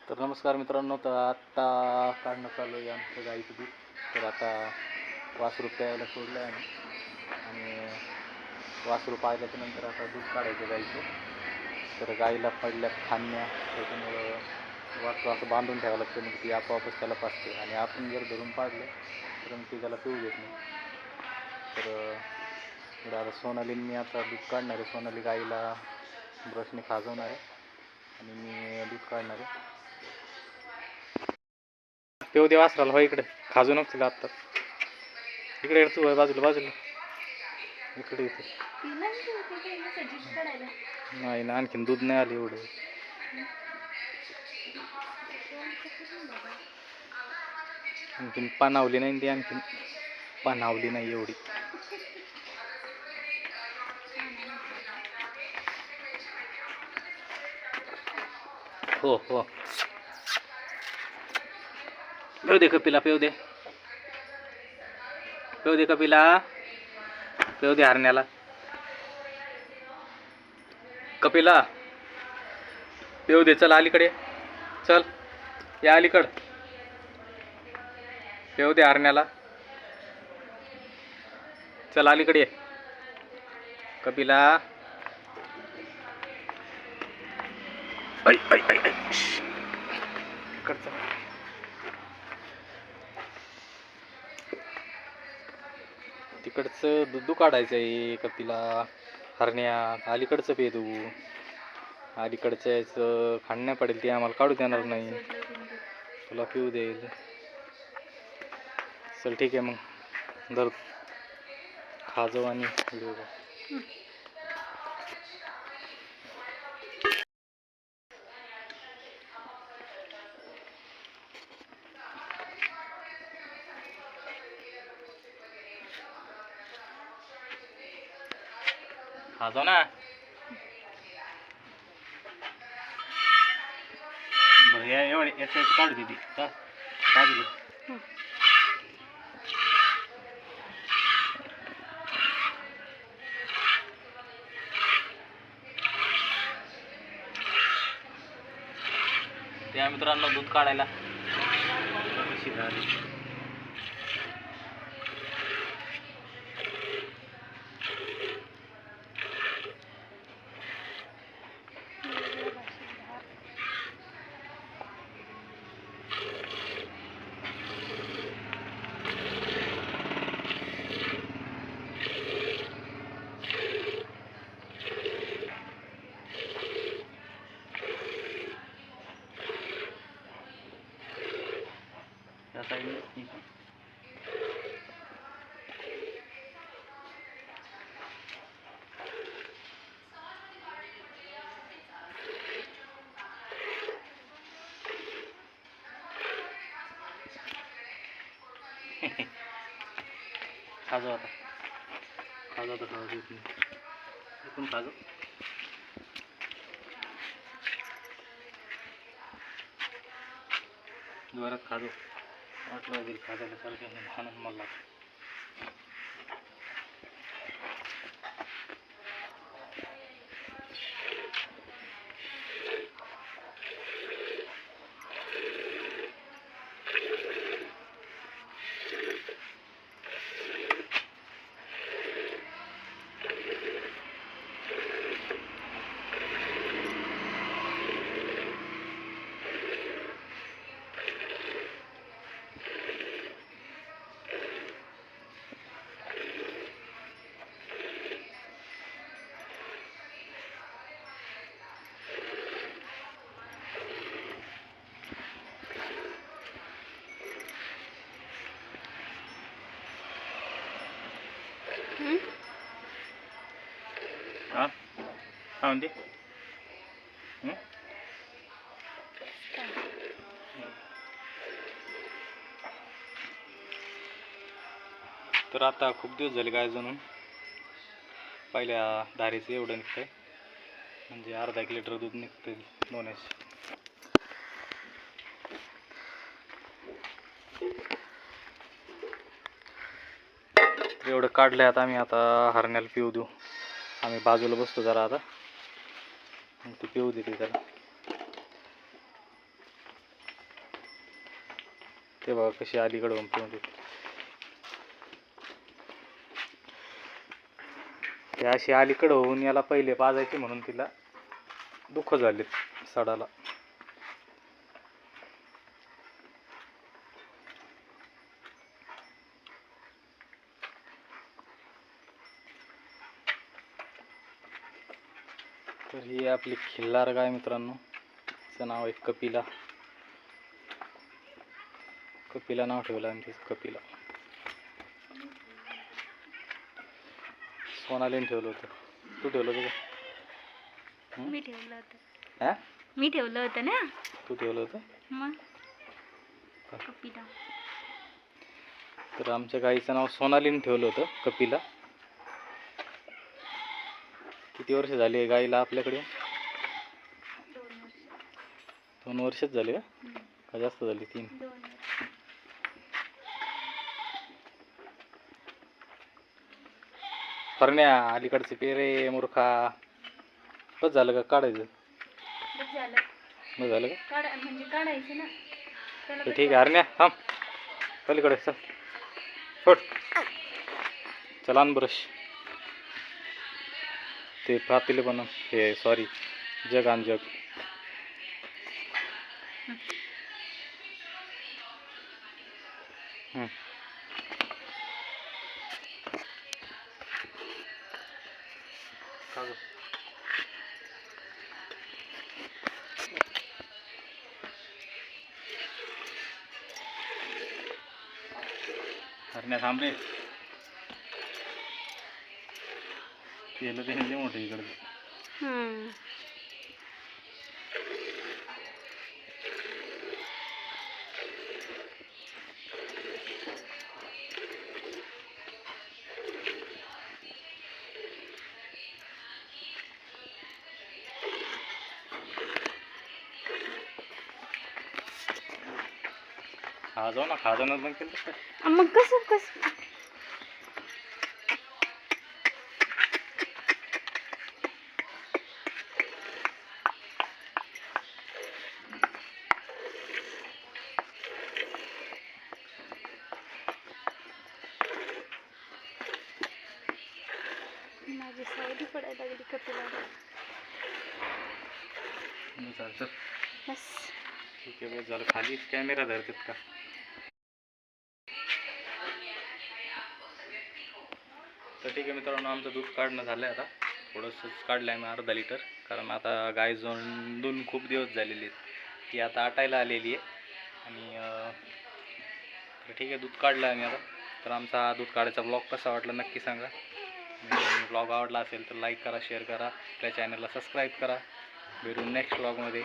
तर नमस्कार मित्रांनो, तर आत्ता काढणं चालू आहे आमचं गाईचं दूध. तर आता वासरू प्यायला सोडलं आहे आणि वासरू पाळल्याच्या नंतर आता दूध काढायचं गाईचं. तर गाईला पडल्यात खांद्या, त्याच्यामुळं वासरू असं बांधून ठेवावं लागतं, मग ती आपोआपच त्याला पाजते. आणि आपण जर धरून पाडलं तर मग ती त्याला पिऊ देत नाही. तर आता सोनालीने मी आता दूध काढणार आहे. सोनाली गाईला ब्रशने खाजवणार आहे आणि मी दूध काढणार आहे. पेऊ दे वासराला, हो इकडे खाजू नको तिला आत्ता. इकडे तू बाजूला बाजूला इकडे येते. नाही ना, आणखीन दूध नाही आले एवढे. आणखीन पानावली नाही ती, आणखीन पानावली नाही एवढी. हो हो, पेऊ दे कपिला, पेऊ दे, पेऊ दे कपिला, पेऊ दे हरण्याला. कपिला पेऊ दे, चल अलीकडे, चल या अलीकड, पेऊ दे हरण्याला, चल अलीकडे कपिला. ऐ ऐ ऐ ऐ तिकडचं दूध काढायचं आहे कपिला. हरण्या अलीकडचं पे तू, अलीकडच्या याचं खाणण्या पडेल, ती आम्हाला काढू देणार नाही, तुला पिऊ देईल. चल ठीक आहे, मग धर खाजव आणि व्हिडिओ कर. खाजव ना. बरं या एवढे याचं काढू दे ती काढू. त्या मित्रांनो दूध काढायला कशी झाली. त्या साईडने खाजो आता, खाजो आता, खाजो इथून खाजो. जोरात खाजो, वाटलं वगैरे खाजायला सारखं खाणं मला. हा म्हणते तर आता खूप दिवस झाले गाय जणून. पहिल्या धारीचं एवढं निघतंय, म्हणजे अर्धा 1 लिटर दूध निघतंय दोन्हीच. एवढं काढलंय आता आम्ही. आता हरण्याला पिऊ देऊ. आम्ही बाजूला बसतो जरा आता, मग ती पिऊ देते त्याला. ते बघा कशी अलीकडे उमटून ते अशी अलीकडं होऊन याला पहिले पाजायची म्हणून तिला दुःख झाले सडाला. तर ही आपली खिल्लार गाय मित्रांनो, तिचं नाव आहे कपिला. कपिला नाव ठेवलं आम्ही तिचं, कपिला. सोनालीने ठेवलं होतं. तू ठेवलं होतं का? मी ठेवलं होतं. हा, मी ठेवलं होतं ना. तू ठेवलं होतं मग कपिला. तर आमच्या गाईचं नाव सोनालीने ठेवलं होतं, कपिला. किती वर्ष झाली आहे गाईला आपल्याकडे? 2 वर्षच झाले का जास्त झाली? 3. फरण्या अलीकडचे पेरे मूर्खा. बस झालं का काढायचं? बस झालं का? म्हणजे काढायचं ना. तर ठीक आहे हरण्या, थांब पलीकडे चल. सोड. चला आण ब्रश. ते पातेले बनव. हे सॉरी, जग आण जग. हरण्या थांब रे. केलं ते लय मोठं इकडं. खा जाऊ ना, खा जाणार मग केलं काय? मग कसं कसं माझी सावली पडायला लागली कपिला. बस ठीक आहे, बस झालं. खाली कॅमेरा धरतात का? तर ठीक आहे मित्रांनो, आमचं दूध काढणं झालं आहे. आता थोडंसंच काढलं आहे मी, अर्धा लिटर. कारण आता गाय जोडून खूप दिवस झालेले आहेत, ती आता आटायला आलेली आहे. आणि तर ठीक आहे, दूध काढलं आहे मी आता. तर आमचा दूध काढायचा ब्लॉग कसा वाटला नक्की सांगा. ब्लॉग आवडला असेल तर लाईक करा, शेअर करा, आपल्या चॅनलला सबस्क्राईब करा. भेटू नेक्स्ट ब्लॉगमध्ये.